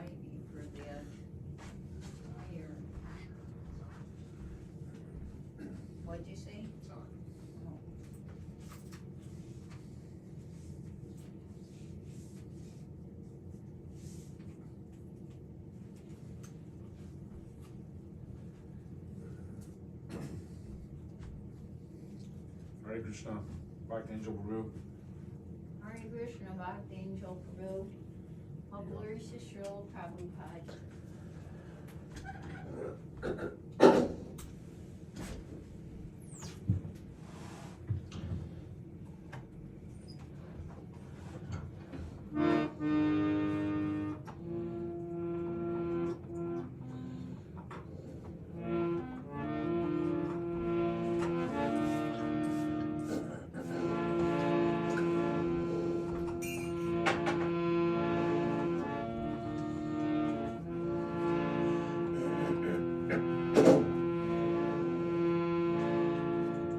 maybe for that here. What'd you say? Oh. Hare Krishna, Bhakti Angel Prabhu. Hare Krishna, Bhakti Angel Prabhu. All glories to Srila Prabhupada.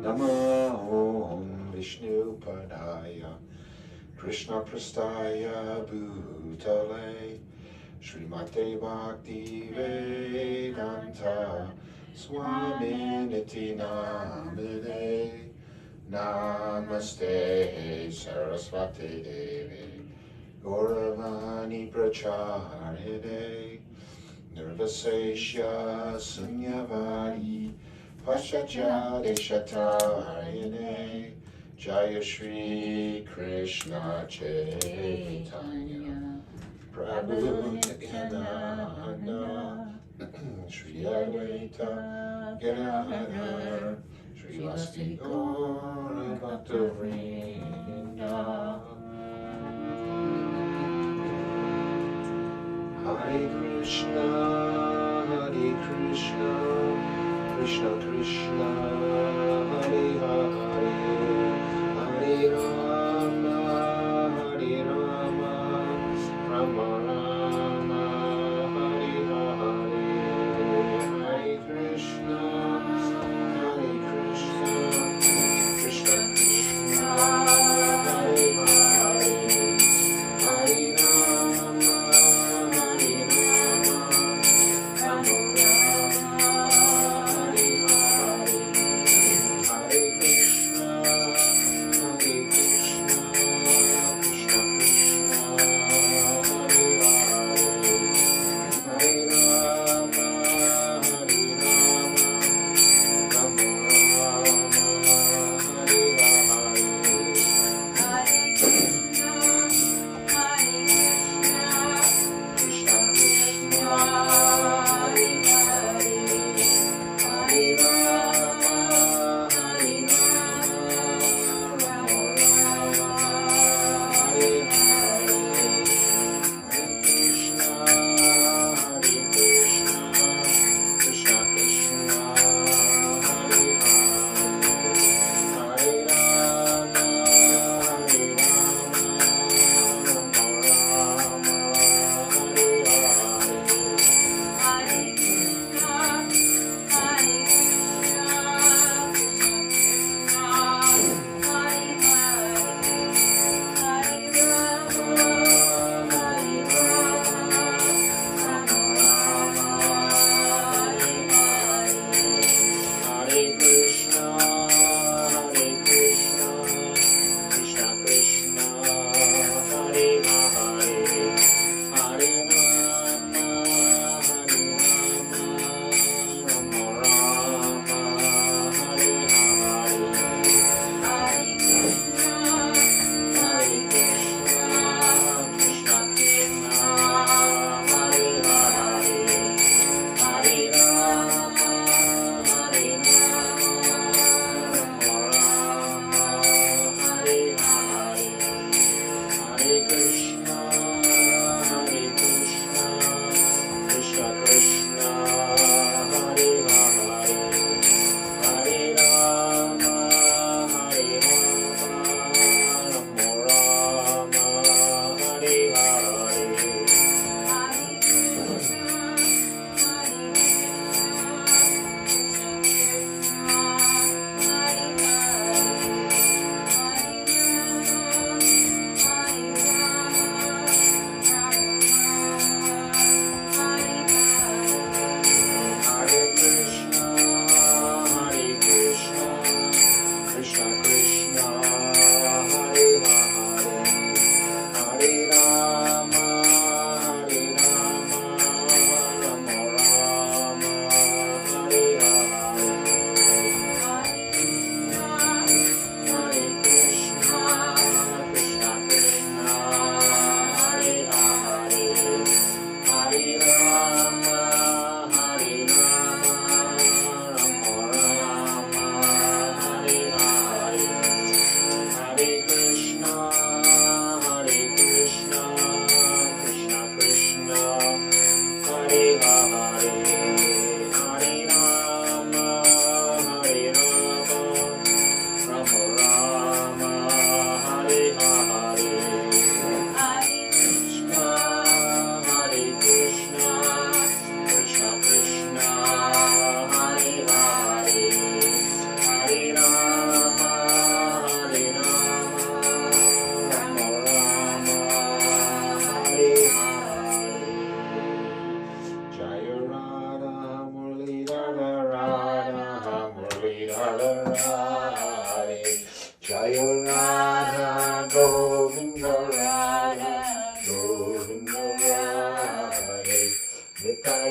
Namo Vishnu Padaya Krishna Prastaya Bhutale Srimate Bhakti Vedanta Swaminiti Namine Namaste Saraswati Devi Gauravani Pracharine Nirvasesha Sunyavadi Paschatya Deshatayane Jaya Shri Krishna Chaitanya Prabhu Nityananda Shri Advaita Gadadhar Shri Vasti Gaura Bhaktavrinda Hare Krishna Krishna Krishna, Hare Hare, Hare Rama, Rama Rama, Hare Hare, Hare Krishna, Krishna Krishna, Hare Hare, Hare Rama, Rama Hare Krishna,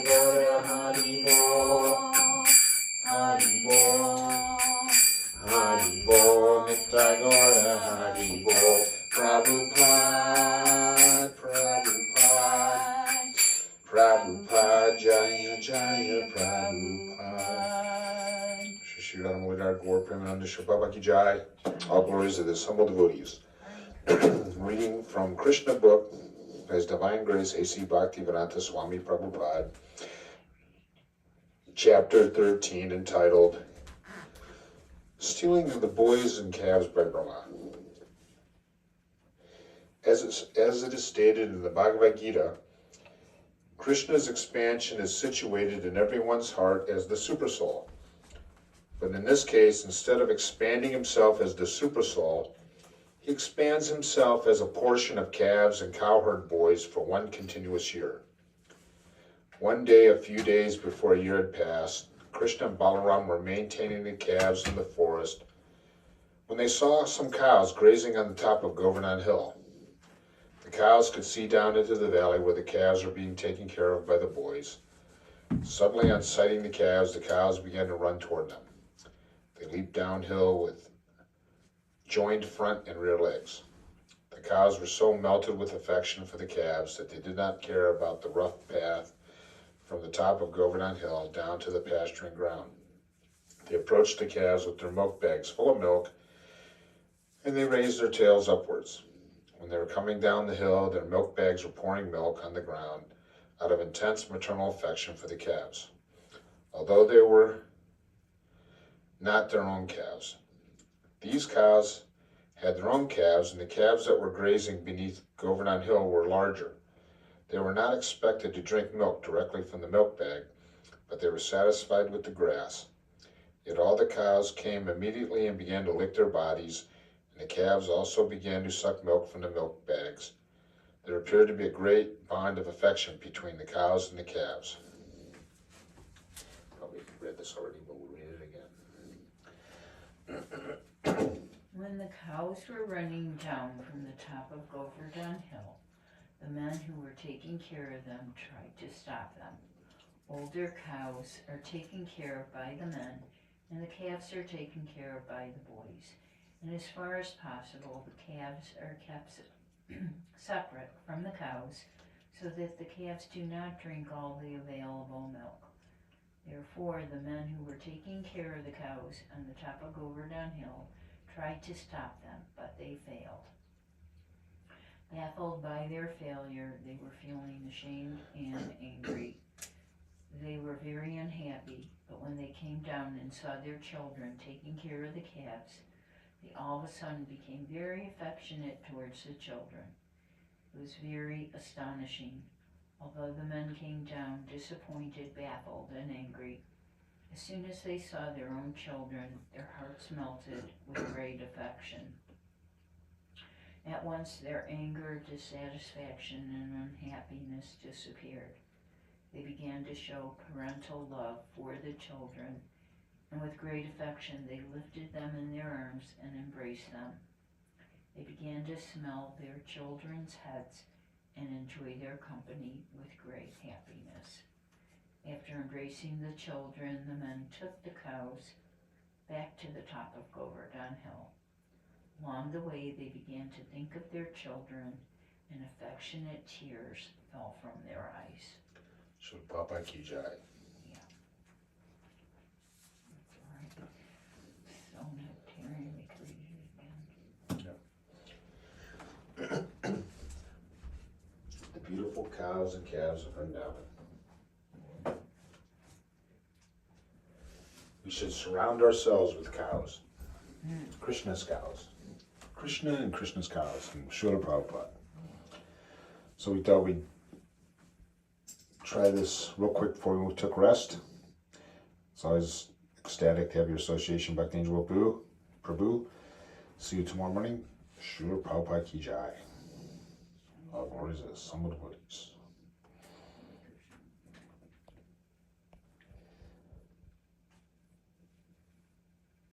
Nitya Gaura Hari Bol. Hari Bol. Hari Bol. Nitya Gaura Hari Bol. Prabhupada, Prabhupada, Prabhupada, Jaya Jaya Prabhupada. Shri Radha Gaur Premananda Shri Baba Ki Jai. All glories of the humble devotees. Reading from Krishna book, His Divine Grace A.C. Bhaktivedanta Swami Prabhupada, Chapter 13, entitled Stealing of the Boys and Calves by Brahma. As it is stated in the Bhagavad Gita, Krishna's expansion is situated in everyone's heart as the Supersoul. But in this case, instead of expanding himself as the Supersoul, he expands himself as a portion of calves and cowherd boys for one continuous year. One day, a few days before a year had passed, Krishna and Balaram were maintaining the calves in the forest when they saw some cows grazing on the top of Govardhan Hill. The cows could see down into the valley where the calves were being taken care of by the boys. Suddenly, on sighting the calves, the cows began to run toward them. They leaped downhill with joined front and rear legs. The cows were so melted with affection for the calves that they did not care about the rough path from the top of Govardhan Hill down to the pasturing ground. They approached the calves with their milk bags full of milk, and they raised their tails upwards. When they were coming down the hill, their milk bags were pouring milk on the ground out of intense maternal affection for the calves, although they were not their own calves. These cows had their own calves, and the calves that were grazing beneath Govardhan Hill were larger. They were not expected to drink milk directly from the milk bag, but they were satisfied with the grass. Yet all the cows came immediately and began to lick their bodies, and the calves also began to suck milk from the milk bags. There appeared to be a great bond of affection between the cows and the calves. Probably read this already, but we'll read it again. When the cows were running down from the top of Govardhan Hill, the men who were taking care of them tried to stop them. Older cows are taken care of by the men, and the calves are taken care of by the boys. And as far as possible, the calves are kept separate from the cows so that the calves do not drink all the available milk. Therefore, the men who were taking care of the cows on the top of Govardhan Hill tried to stop them, but they failed. Baffled by their failure, they were feeling ashamed and angry. They were very unhappy, but when they came down and saw their children taking care of the calves, they all of a sudden became very affectionate towards the children. It was very astonishing. Although the men came down disappointed, baffled, and angry, as soon as they saw their own children, their hearts melted with great affection. At once their anger, dissatisfaction, and unhappiness disappeared. They began to show parental love for the children, and with great affection they lifted them in their arms and embraced them. They began to smell their children's heads and enjoy their company with great happiness. After embracing the children, the men took the cows back to the top of Govardhan Hill. Along the way, they began to think of their children, and affectionate tears fell from their eyes. So Papa Ki Jai. Yeah. That's all right. So nectarian, we could read it again. The beautiful cows and calves of Vrindavan. We should surround ourselves with cows. Krishna's cows. Krishna and Krishna's cows and Srila Prabhupada. So we thought we'd try this real quick before we took rest. It's always ecstatic to have your association, Bhakti Angel Prabhu. See you tomorrow morning. Srila Prabhupada Ki Jai. All glories to the Summit Devotees.